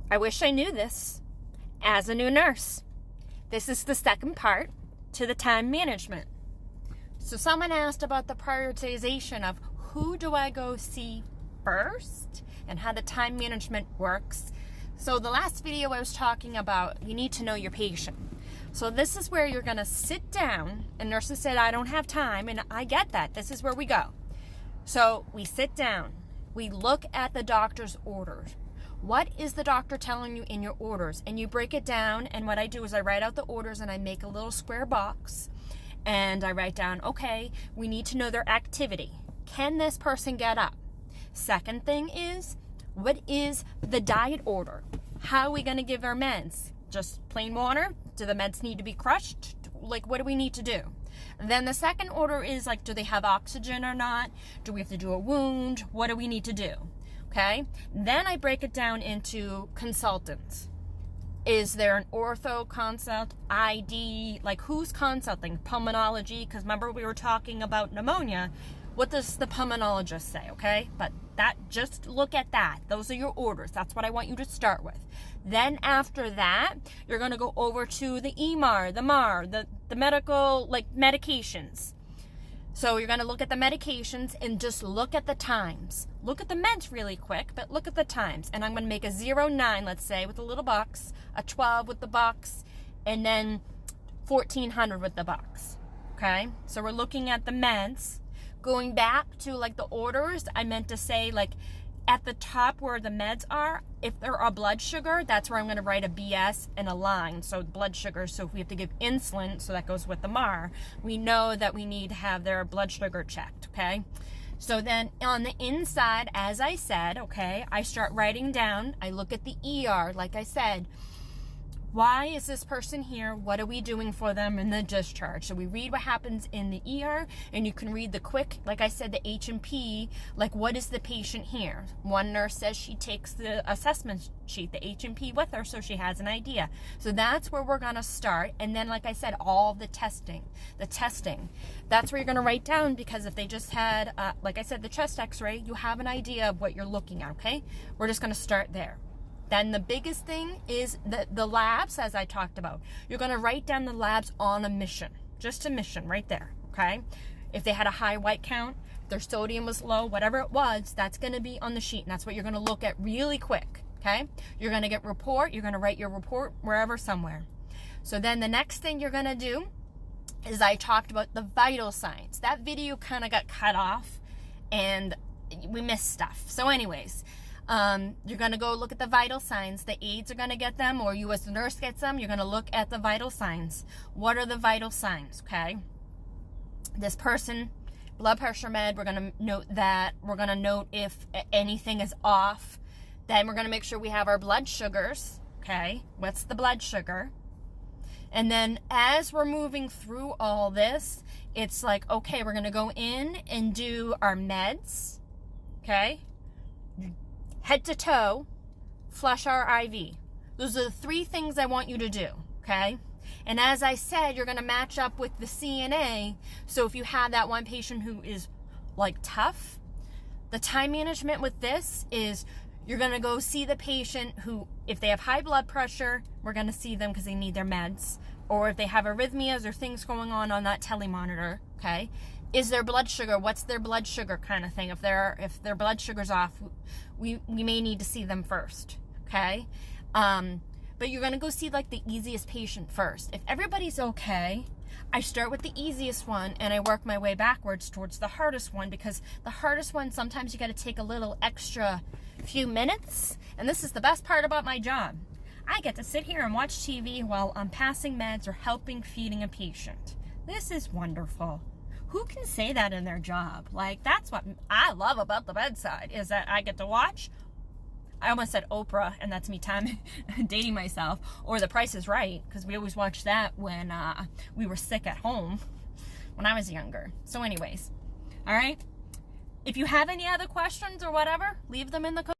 I wish I knew this as a new nurse. This is the second part to the time management. So someone asked about the prioritization of who do I go see first and how the time management works. So the last video I was talking about, you need to know your patient. So this is where you're going to sit down, and nurses said, I don't have time, and I get that. This is where we go. So we sit down. We look at the doctor's orders. What is the doctor telling you in your orders? And you break it down, and what I do is I write out the orders and I make a little square box, and I write down, okay, we need to know their activity. Can this person get up? Second thing is, what is the diet order? How are we going to give our meds? Just plain water? Do the meds need to be crushed? Like, what do we need to do? Then the second order is like, do they have oxygen or not? Do we have to do a wound? What do we need to do? Okay. Then I break it down into consultants. Is there an ortho consult, ID? Like, who's consulting? Pulmonology? Because remember we were talking about pneumonia. What does the pulmonologist say? Okay. But just look at that. Those are your orders. That's what I want you to start with. Then after that, you're going to go over to the EMAR, the MAR, the medical, like, medications. So you're going to look at the medications and just look at the times. Look at the meds really quick, but look at the times. And I'm going to make a 09, let's say, with a little box, a 12 with the box, and then 1400 with the box. Okay? So we're looking at the meds. Going back to like the orders, I meant to say like at the top where the meds are, if there are blood sugar, that's where I'm going to write a BS and a line. So blood sugar, so if we have to give insulin, so that goes with the MAR, we know that we need to have their blood sugar checked, okay? So then on the inside, as I said, okay, I start writing down, I look at the ER, like I said, why is this person here? What are we doing for them in the discharge? So we read what happens in the ER, and you can read the quick, like I said, the H&P, like what is the patient here? One nurse says she takes the assessment sheet, the H&P with her, so she has an idea. So that's where we're going to start. And then, like I said, all the testing, that's where you're going to write down, because if they just had, like I said, the chest x-ray, you have an idea of what you're looking at, okay? We're just going to start there. Then the biggest thing is the labs, as I talked about. You're going to write down the labs on a mission, just a mission right there, okay? If they had a high white count, their sodium was low, whatever it was, that's going to be on the sheet, and that's what you're going to look at really quick, okay? You're going to get report. You're going to write your report wherever, somewhere. So then the next thing you're going to do is I talked about the vital signs. That video kind of got cut off, and we missed stuff. So anyways, you're going to go look at the vital signs. The aides are going to get them, or you as the nurse gets them. You're going to look at the vital signs. What are the vital signs, okay? This person, blood pressure med, we're going to note that. We're going to note if anything is off. Then we're going to make sure we have our blood sugars, okay? What's the blood sugar? And then as we're moving through all this, it's like, okay, we're going to go in and do our meds, okay? Head to toe, flush our IV. Those are the three things I want you to do, okay? And as I said, you're going to match up with the CNA. So if you have that one patient who is like tough, the time management with this is you're going to go see the patient who, if they have high blood pressure, we're going to see them because they need their meds. Or if they have arrhythmias or things going on that telemonitor, okay? Is their blood sugar, what's their blood sugar kind of thing? If their blood sugar's off, we may need to see them first, okay? But you're going to go see like the easiest patient first. If everybody's okay, I start with the easiest one and I work my way backwards towards the hardest one, because the hardest one, sometimes you got to take a little extra few minutes. And this is the best part about my job. I get to sit here and watch TV while I'm passing meds or helping feeding a patient. This is wonderful. Who can say that in their job? Like, that's what I love about the bedside, is that I get to watch. I almost said Oprah, and that's me dating myself, or The Price is Right, because we always watched that when we were sick at home when I was younger. So anyways, all right. If you have any other questions or whatever, leave them in the comments.